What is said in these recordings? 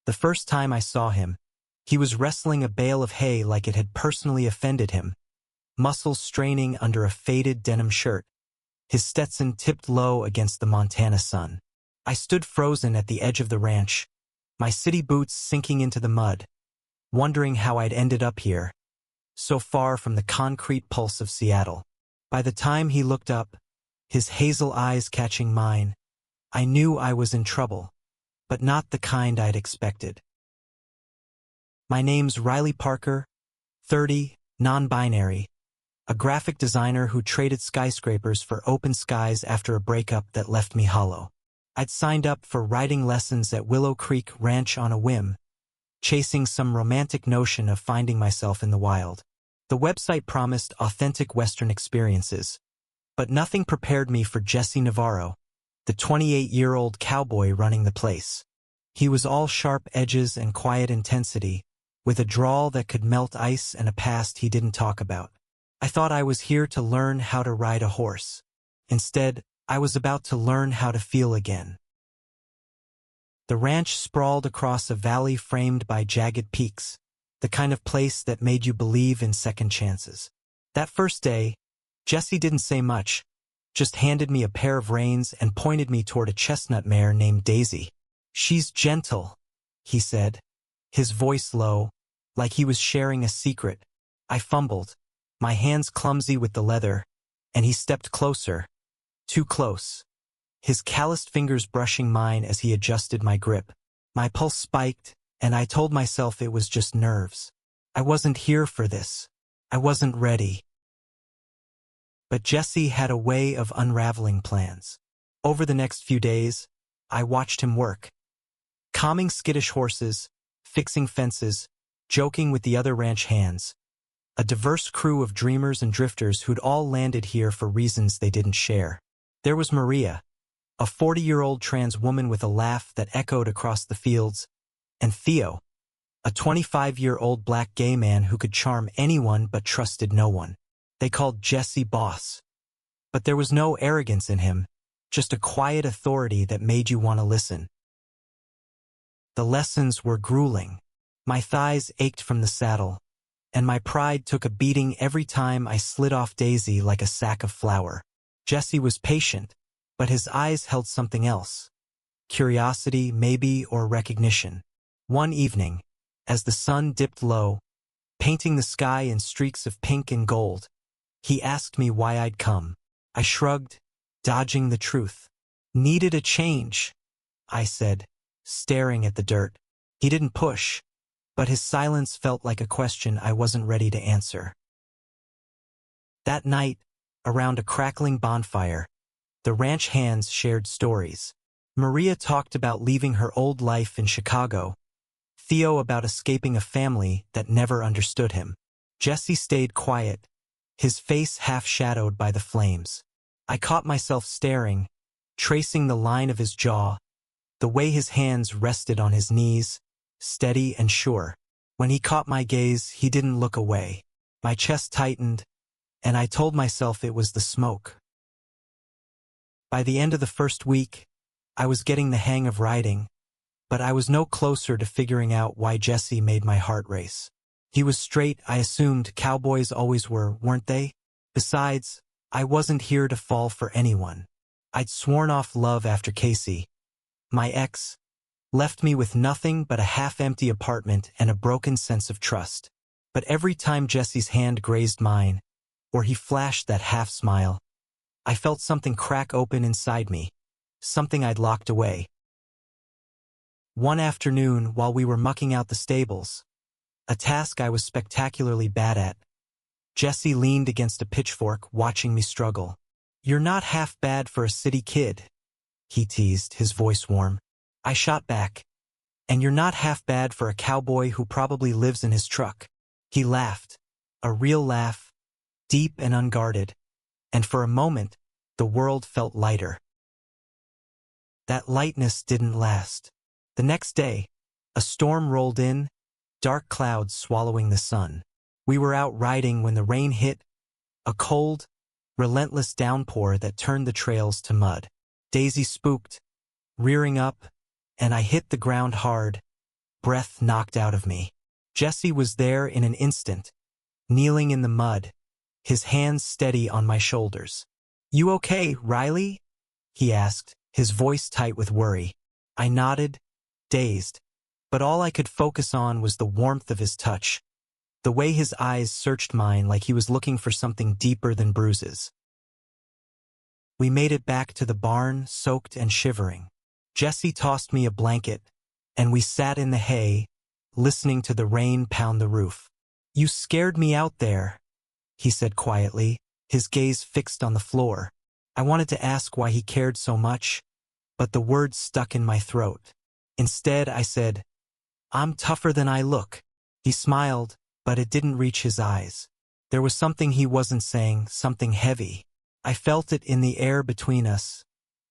The first time I saw him, he was wrestling a bale of hay like it had personally offended him, muscles straining under a faded denim shirt, his Stetson tipped low against the Montana sun. I stood frozen at the edge of the ranch, my city boots sinking into the mud, wondering how I'd ended up here, so far from the concrete pulse of Seattle. By the time he looked up, his hazel eyes catching mine, I knew I was in trouble, but not the kind I'd expected. My name's Riley Parker, 30, non-binary, a graphic designer who traded skyscrapers for open skies after a breakup that left me hollow. I'd signed up for writing lessons at Willow Creek Ranch on a whim, chasing some romantic notion of finding myself in the wild. The website promised authentic Western experiences, but nothing prepared me for Jesse Navarro, the 28-year-old cowboy running the place. He was all sharp edges and quiet intensity, with a drawl that could melt ice and a past he didn't talk about. I thought I was here to learn how to ride a horse. Instead, I was about to learn how to feel again. The ranch sprawled across a valley framed by jagged peaks, the kind of place that made you believe in second chances. That first day, Jesse didn't say much, just handed me a pair of reins and pointed me toward a chestnut mare named Daisy. "She's gentle," he said, his voice low, like he was sharing a secret. I fumbled, my hands clumsy with the leather, and he stepped closer, too close, his calloused fingers brushing mine as he adjusted my grip. My pulse spiked, and I told myself it was just nerves. I wasn't here for this. I wasn't ready. But Jesse had a way of unraveling plans. Over the next few days, I watched him work, calming skittish horses, fixing fences, joking with the other ranch hands, a diverse crew of dreamers and drifters who'd all landed here for reasons they didn't share. There was Maria, a 40-year-old trans woman with a laugh that echoed across the fields, and Theo, a 25-year-old black gay man who could charm anyone but trusted no one. They called Jesse boss. But there was no arrogance in him, just a quiet authority that made you want to listen. The lessons were grueling. My thighs ached from the saddle, and my pride took a beating every time I slid off Daisy like a sack of flour. Jesse was patient, but his eyes held something else. Curiosity, maybe, or recognition. One evening, as the sun dipped low, painting the sky in streaks of pink and gold, he asked me why I'd come. I shrugged, dodging the truth. "Needed a change," I said, staring at the dirt. He didn't push, but his silence felt like a question I wasn't ready to answer. That night, around a crackling bonfire, the ranch hands shared stories. Maria talked about leaving her old life in Chicago, Theo about escaping a family that never understood him. Jesse stayed quiet, his face half-shadowed by the flames. I caught myself staring, tracing the line of his jaw, the way his hands rested on his knees, steady and sure. When he caught my gaze, he didn't look away. My chest tightened, and I told myself it was the smoke. By the end of the first week, I was getting the hang of riding, but I was no closer to figuring out why Jesse made my heart race. He was straight, I assumed cowboys always were, weren't they? Besides, I wasn't here to fall for anyone. I'd sworn off love after Casey. My ex left me with nothing but a half-empty apartment and a broken sense of trust. But every time Jesse's hand grazed mine, or he flashed that half-smile, I felt something crack open inside me, something I'd locked away. One afternoon, while we were mucking out the stables, a task I was spectacularly bad at, Jesse leaned against a pitchfork, watching me struggle. "You're not half bad for a city kid," he teased, his voice warm. I shot back. "And you're not half bad for a cowboy who probably lives in his truck." He laughed, a real laugh, deep and unguarded, and for a moment, the world felt lighter. That lightness didn't last. The next day, a storm rolled in, dark clouds swallowing the sun. We were out riding when the rain hit, a cold, relentless downpour that turned the trails to mud. Daisy spooked, rearing up, and I hit the ground hard, breath knocked out of me. Jesse was there in an instant, kneeling in the mud, his hands steady on my shoulders. "You okay, Riley?" he asked, his voice tight with worry. I nodded, dazed, but all I could focus on was the warmth of his touch, the way his eyes searched mine like he was looking for something deeper than bruises. We made it back to the barn, soaked and shivering. Jesse tossed me a blanket, and we sat in the hay, listening to the rain pound the roof. "You scared me out there," he said quietly, his gaze fixed on the floor. I wanted to ask why he cared so much, but the words stuck in my throat. Instead, I said, "I'm tougher than I look." He smiled, but it didn't reach his eyes. There was something he wasn't saying, something heavy. I felt it in the air between us,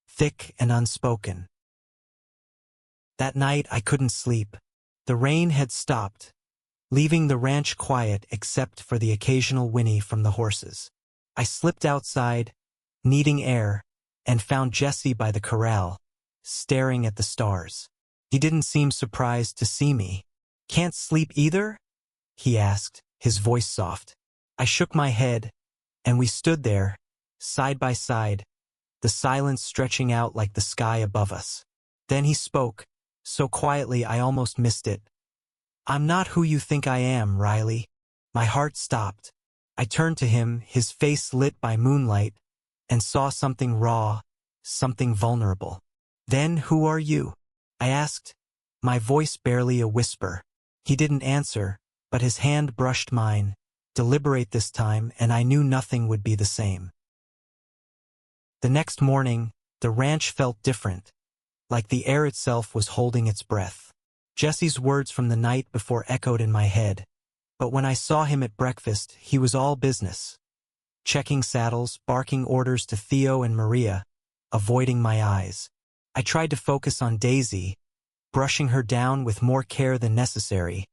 thick and unspoken. That night I couldn't sleep. The rain had stopped, leaving the ranch quiet except for the occasional whinny from the horses. I slipped outside, needing air, and found Jesse by the corral, staring at the stars. He didn't seem surprised to see me. "Can't sleep either?" he asked, his voice soft. I shook my head, and we stood there, side by side, the silence stretching out like the sky above us. Then he spoke, so quietly I almost missed it. "I'm not who you think I am, Riley." My heart stopped. I turned to him, his face lit by moonlight, and saw something raw, something vulnerable. "Then who are you?" I asked, my voice barely a whisper. He didn't answer, but his hand brushed mine, deliberate this time, and I knew nothing would be the same. The next morning, the ranch felt different, like the air itself was holding its breath. Jesse's words from the night before echoed in my head, but when I saw him at breakfast, he was all business. Checking saddles, barking orders to Theo and Maria, avoiding my eyes. I tried to focus on Daisy, brushing her down with more care than necessary,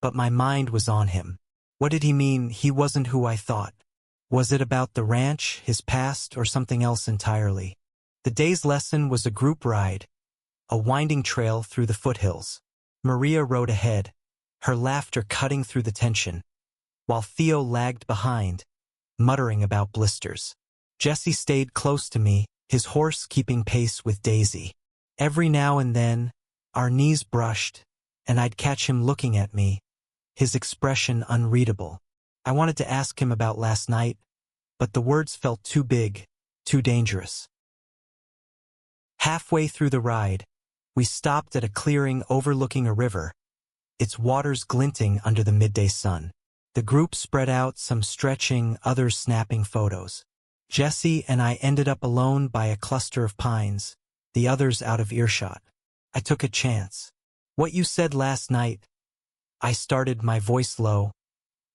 but my mind was on him. What did he mean he wasn't who I thought? Was it about the ranch, his past, or something else entirely? The day's lesson was a group ride, a winding trail through the foothills. Maria rode ahead, her laughter cutting through the tension, while Theo lagged behind, muttering about blisters. Jesse stayed close to me, his horse keeping pace with Daisy. Every now and then, our knees brushed, and I'd catch him looking at me, his expression unreadable. I wanted to ask him about last night, but the words felt too big, too dangerous. Halfway through the ride, we stopped at a clearing overlooking a river, its waters glinting under the midday sun. The group spread out, some stretching, others snapping photos. Jesse and I ended up alone by a cluster of pines, the others out of earshot. I took a chance. "What you said last night," I started, my voice low,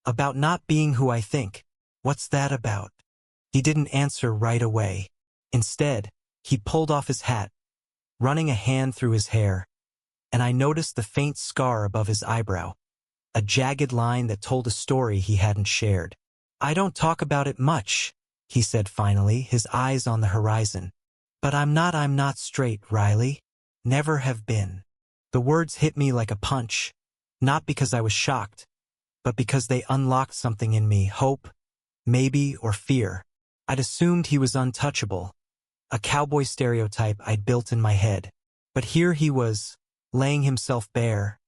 "about not being who I think. What's that about?" He didn't answer right away. Instead, he pulled off his hat, running a hand through his hair, and I noticed the faint scar above his eyebrow, a jagged line that told a story he hadn't shared. "I don't talk about it much," he said finally, his eyes on the horizon. "But I'm not straight, Riley. Never have been." The words hit me like a punch, not because I was shocked, but because they unlocked something in me, hope, maybe, or fear. I'd assumed he was untouchable, a cowboy stereotype I'd built in my head. But here he was, laying himself bare,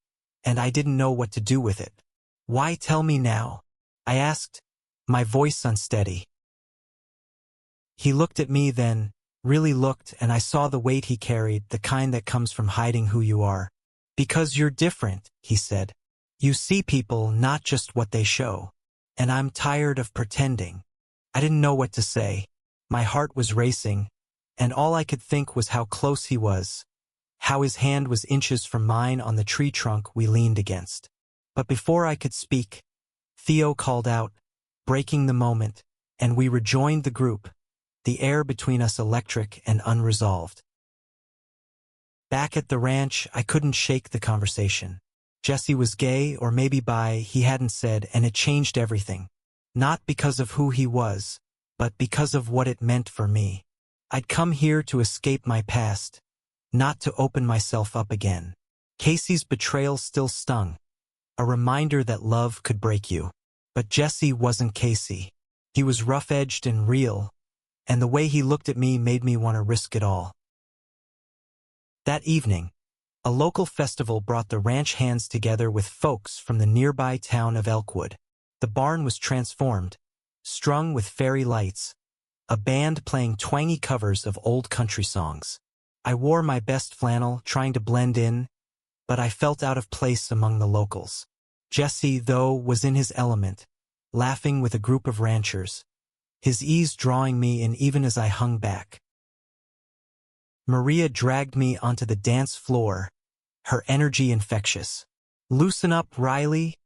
and I didn't know what to do with it. "Why tell me now?" I asked, my voice unsteady. He looked at me then, really looked, and I saw the weight he carried, the kind that comes from hiding who you are. "Because you're different," he said. "You see people, not just what they show. And I'm tired of pretending." I didn't know what to say. My heart was racing, and all I could think was how close he was, how his hand was inches from mine on the tree trunk we leaned against. But before I could speak, Theo called out, breaking the moment, and we rejoined the group, the air between us electric and unresolved. Back at the ranch, I couldn't shake the conversation. Jesse was gay, or maybe bi, he hadn't said, and it changed everything. Not because of who he was, but because of what it meant for me. I'd come here to escape my past, not to open myself up again. Casey's betrayal still stung, a reminder that love could break you. But Jesse wasn't Casey. He was rough-edged and real, and the way he looked at me made me want to risk it all. That evening, a local festival brought the ranch hands together with folks from the nearby town of Elkwood. The barn was transformed, strung with fairy lights, a band playing twangy covers of old country songs. I wore my best flannel, trying to blend in, but I felt out of place among the locals. Jesse, though, was in his element, laughing with a group of ranchers, his ease drawing me in even as I hung back. Maria dragged me onto the dance floor, her energy infectious. "Loosen up, Riley,"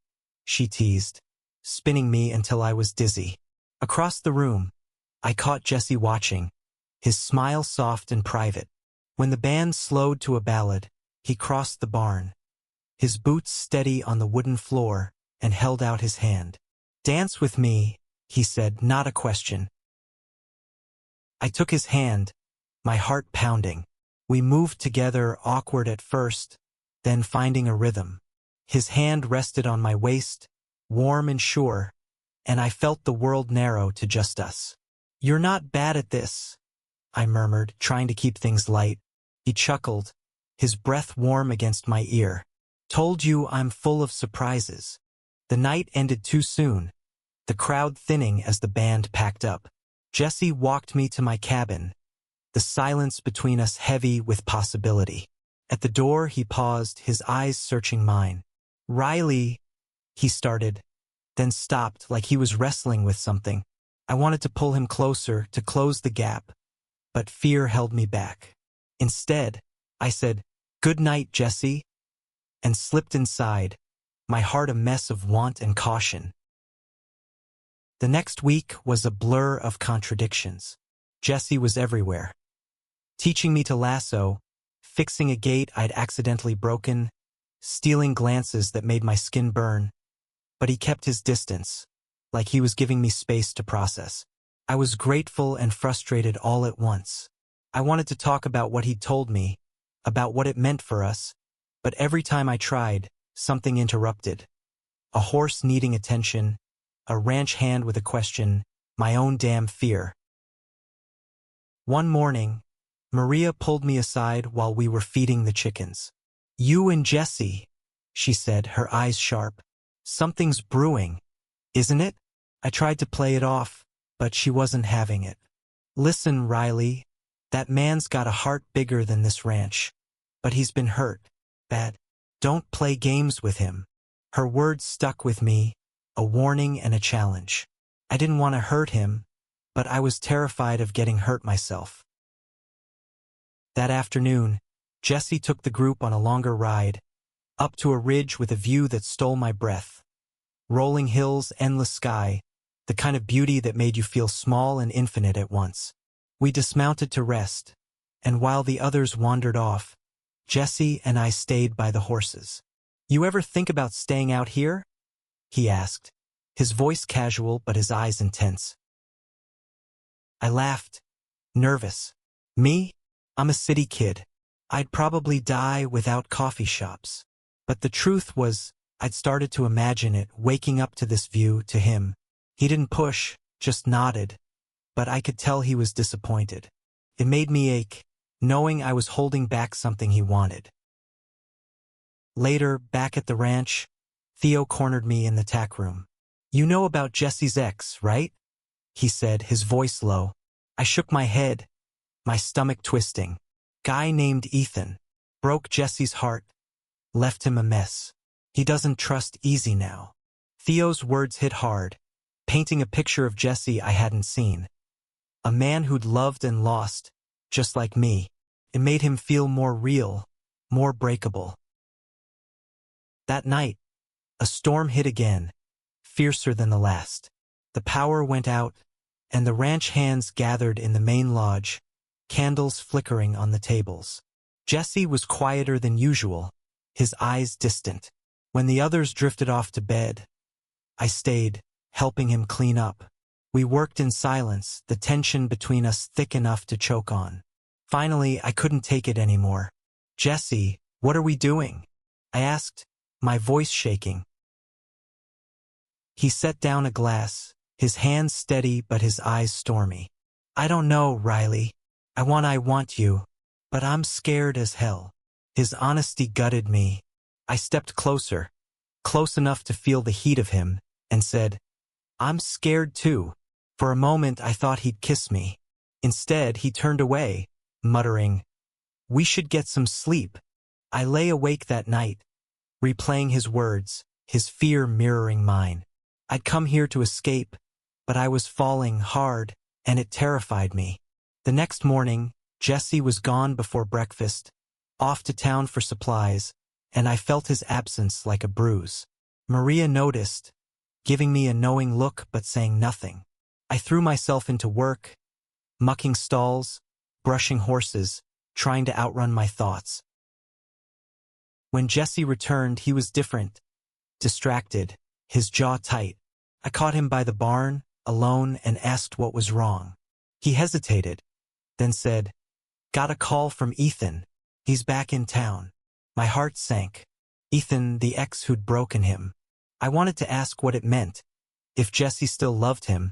she teased, spinning me until I was dizzy. Across the room, I caught Jesse watching, his smile soft and private. When the band slowed to a ballad, he crossed the barn, his boots steady on the wooden floor, and held out his hand. "Dance with me," he said, not a question. I took his hand, my heart pounding. We moved together, awkward at first, then finding a rhythm. His hand rested on my waist, warm and sure, and I felt the world narrow to just us. "You're not bad at this," I murmured, trying to keep things light. He chuckled, his breath warm against my ear. "Told you I'm full of surprises." The night ended too soon, the crowd thinning as the band packed up. Jesse walked me to my cabin, the silence between us heavy with possibility. At the door he paused, his eyes searching mine. "Riley," he started, then stopped like he was wrestling with something. I wanted to pull him closer, to close the gap, but fear held me back. Instead, I said, "Good night, Jesse," and slipped inside, my heart a mess of want and caution. The next week was a blur of contradictions. Jesse was everywhere, teaching me to lasso, fixing a gate I'd accidentally broken, stealing glances that made my skin burn. But he kept his distance, like he was giving me space to process. I was grateful and frustrated all at once. I wanted to talk about what he'd told me, about what it meant for us, but every time I tried, something interrupted. A horse needing attention, a ranch hand with a question, my own damn fear. One morning, Maria pulled me aside while we were feeding the chickens. "You and Jesse," she said, her eyes sharp. "Something's brewing, isn't it?" I tried to play it off, but she wasn't having it. "Listen, Riley, that man's got a heart bigger than this ranch. But he's been hurt, bad. Don't play games with him." Her words stuck with me, a warning and a challenge. I didn't want to hurt him, but I was terrified of getting hurt myself. That afternoon, Jesse took the group on a longer ride, up to a ridge with a view that stole my breath. Rolling hills, endless sky, the kind of beauty that made you feel small and infinite at once. We dismounted to rest, and while the others wandered off, Jesse and I stayed by the horses. "You ever think about staying out here?" he asked, his voice casual but his eyes intense. I laughed, nervous. "Me? I'm a city kid. I'd probably die without coffee shops." But the truth was, I'd started to imagine it, waking up to this view, to him. He didn't push, just nodded, but I could tell he was disappointed. It made me ache, knowing I was holding back something he wanted. Later, back at the ranch, Theo cornered me in the tack room. "You know about Jesse's ex, right?" he said, his voice low. I shook my head, my stomach twisting. "Guy named Ethan. Broke Jesse's heart. Left him a mess. He doesn't trust Easy now." Theo's words hit hard, painting a picture of Jesse I hadn't seen. A man who'd loved and lost, just like me. It made him feel more real, more breakable. That night, a storm hit again, fiercer than the last. The power went out, and the ranch hands gathered in the main lodge, candles flickering on the tables. Jesse was quieter than usual, his eyes distant. When the others drifted off to bed, I stayed, helping him clean up. We worked in silence, the tension between us thick enough to choke on. Finally, I couldn't take it anymore. "Jesse, what are we doing?" I asked, my voice shaking. He set down a glass, his hands steady but his eyes stormy. I don't know, Riley. I want you, but I'm scared as hell. His honesty gutted me. I stepped closer, close enough to feel the heat of him, and said, I'm scared too. For a moment I thought he'd kiss me. Instead, he turned away, muttering, we should get some sleep. I lay awake that night, replaying his words, his fear mirroring mine. I'd come here to escape, but I was falling hard, and it terrified me. The next morning, Jesse was gone before breakfast, off to town for supplies, and I felt his absence like a bruise. Maria noticed, giving me a knowing look but saying nothing. I threw myself into work, mucking stalls, brushing horses, trying to outrun my thoughts. When Jesse returned, he was different, distracted, his jaw tight. I caught him by the barn, alone, and asked what was wrong. He hesitated, then said, got a call from Ethan. He's back in town. My heart sank. Ethan, the ex who'd broken him. I wanted to ask what it meant, if Jesse still loved him,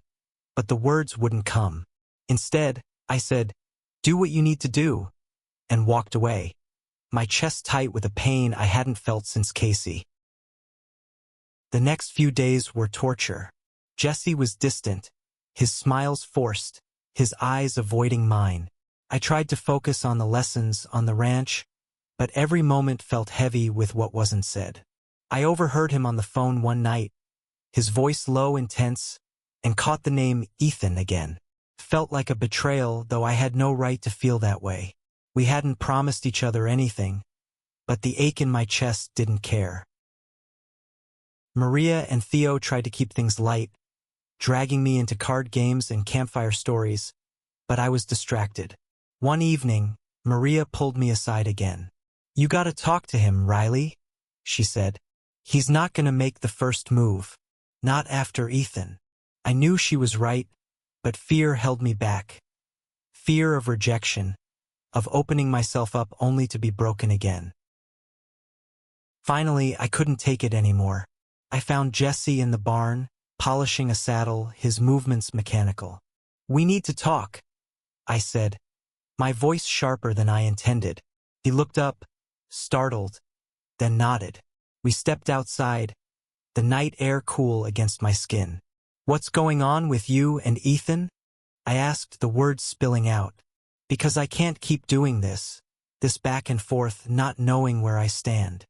but the words wouldn't come. Instead, I said, do what you need to do, and walked away, my chest tight with a pain I hadn't felt since Casey. The next few days were torture. Jesse was distant, his smiles forced, his eyes avoiding mine. I tried to focus on the lessons on the ranch, but every moment felt heavy with what wasn't said. I overheard him on the phone one night, his voice low and tense, and caught the name Ethan again. Felt like a betrayal, though I had no right to feel that way. We hadn't promised each other anything, but the ache in my chest didn't care. Maria and Theo tried to keep things light, dragging me into card games and campfire stories, but I was distracted. One evening, Maria pulled me aside again. You gotta talk to him, Riley, she said. He's not gonna make the first move. Not after Ethan. I knew she was right, but fear held me back. Fear of rejection, of opening myself up only to be broken again. Finally, I couldn't take it anymore. I found Jesse in the barn, polishing a saddle, his movements mechanical. We need to talk, I said, my voice sharper than I intended. He looked up, startled, then nodded. We stepped outside, the night air cool against my skin. What's going on with you and Ethan? I asked, the words spilling out. Because I can't keep doing this back and forth, not knowing where I stand.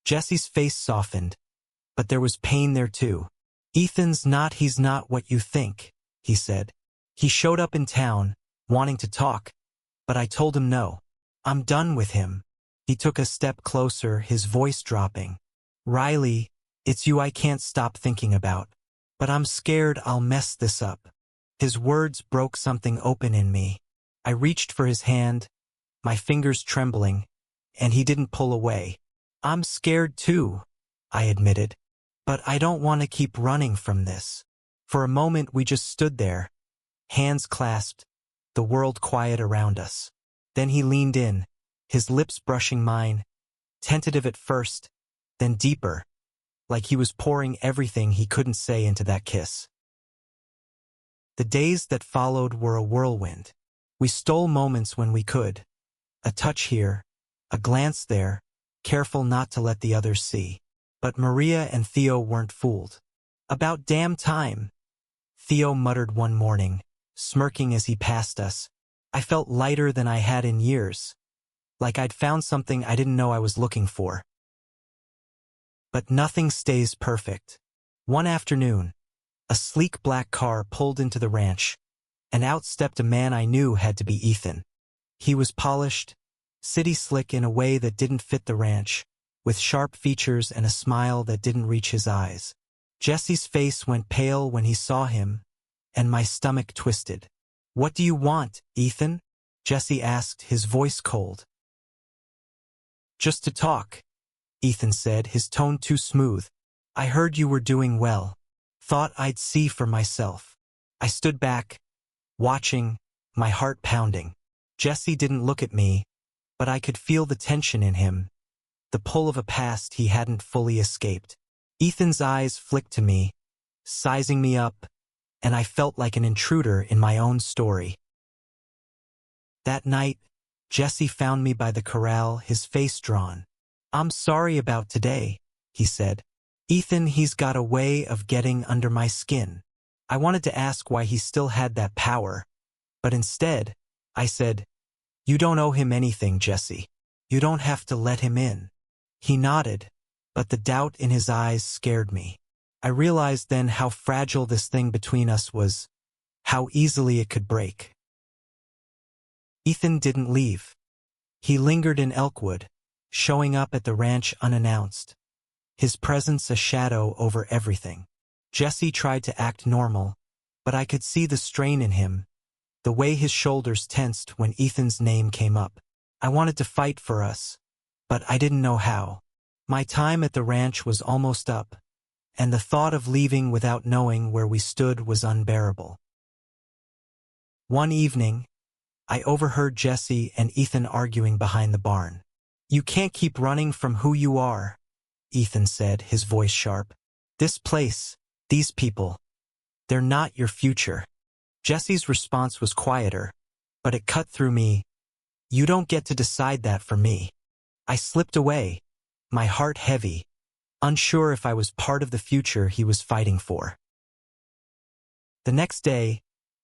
Jesse's face softened, but there was pain there too. He's not what you think, he said. He showed up in town, wanting to talk, but I told him no. I'm done with him. He took a step closer, his voice dropping. Riley, it's you I can't stop thinking about. But I'm scared I'll mess this up. His words broke something open in me. I reached for his hand, my fingers trembling, and he didn't pull away. I'm scared too, I admitted. But I don't want to keep running from this. For a moment we just stood there, hands clasped, the world quiet around us. Then he leaned in, his lips brushing mine, tentative at first, then deeper, like he was pouring everything he couldn't say into that kiss. The days that followed were a whirlwind. We stole moments when we could. A touch here, a glance there, careful not to let the others see. But Maria and Theo weren't fooled. About damn time, Theo muttered one morning, smirking as he passed us. I felt lighter than I had in years, like I'd found something I didn't know I was looking for. But nothing stays perfect. One afternoon, a sleek black car pulled into the ranch, and out stepped a man I knew had to be Ethan. He was polished, city slick in a way that didn't fit the ranch, with sharp features and a smile that didn't reach his eyes. Jesse's face went pale when he saw him, and my stomach twisted. What do you want, Ethan? Jesse asked, his voice cold. Just to talk, Ethan said, his tone too smooth. I heard you were doing well. Thought I'd see for myself. I stood back, watching, my heart pounding. Jesse didn't look at me, but I could feel the tension in him, the pull of a past he hadn't fully escaped. Ethan's eyes flicked to me, sizing me up, and I felt like an intruder in my own story. That night, Jesse found me by the corral, his face drawn. "I'm sorry about today," he said. "Ethan, he's got a way of getting under my skin." I wanted to ask why he still had that power, but instead, I said, "You don't owe him anything, Jesse. You don't have to let him in." He nodded, but the doubt in his eyes scared me. I realized then how fragile this thing between us was, how easily it could break. Ethan didn't leave. He lingered in Elkwood, showing up at the ranch unannounced, his presence a shadow over everything. Jesse tried to act normal, but I could see the strain in him, the way his shoulders tensed when Ethan's name came up. I wanted to fight for us, but I didn't know how. My time at the ranch was almost up, and the thought of leaving without knowing where we stood was unbearable. One evening, I overheard Jesse and Ethan arguing behind the barn. "You can't keep running from who you are," Ethan said, his voice sharp. "This place, these people, they're not your future." Jesse's response was quieter, but it cut through me. "You don't get to decide that for me." I slipped away, my heart heavy, unsure if I was part of the future he was fighting for. The next day,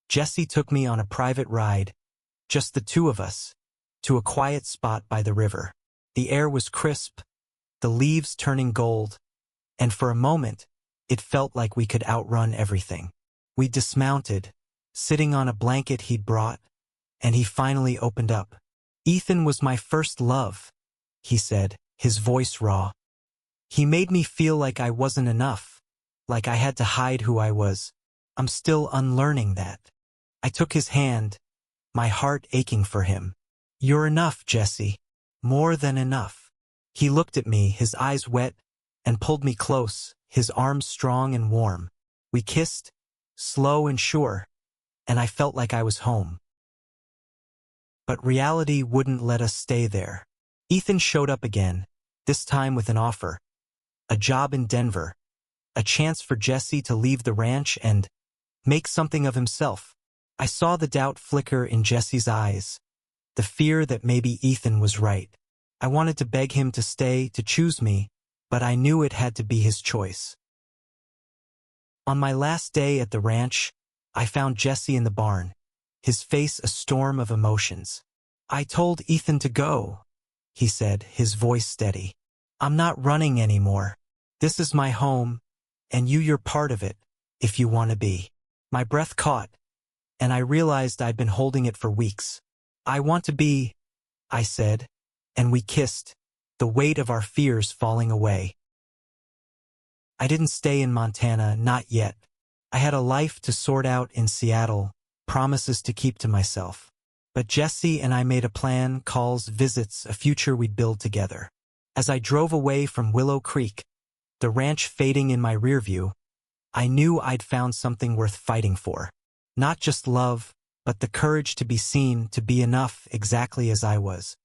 Jesse took me on a private ride, just the two of us, to a quiet spot by the river. The air was crisp, the leaves turning gold, and for a moment, it felt like we could outrun everything. We dismounted, sitting on a blanket he'd brought, and he finally opened up. "Ethan was my first love," he said, his voice raw. "He made me feel like I wasn't enough, like I had to hide who I was. I'm still unlearning that." I took his hand, my heart aching for him. "You're enough, Jesse. More than enough." He looked at me, his eyes wet, and pulled me close, his arms strong and warm. We kissed, slow and sure, and I felt like I was home. But reality wouldn't let us stay there. Ethan showed up again, this time with an offer. A job in Denver. A chance for Jesse to leave the ranch and make something of himself. I saw the doubt flicker in Jesse's eyes, the fear that maybe Ethan was right. I wanted to beg him to stay, to choose me, but I knew it had to be his choice. On my last day at the ranch, I found Jesse in the barn, his face a storm of emotions. "I told Ethan to go," he said, his voice steady. "I'm not running anymore. This is my home, and you're part of it, if you want to be." My breath caught, and I realized I'd been holding it for weeks. "I want to be," I said, and we kissed, the weight of our fears falling away. I didn't stay in Montana, not yet. I had a life to sort out in Seattle, promises to keep to myself. But Jesse and I made a plan, calls, visits, a future we'd build together. As I drove away from Willow Creek, the ranch fading in my rearview, I knew I'd found something worth fighting for. Not just love, but the courage to be seen, to be enough exactly as I was.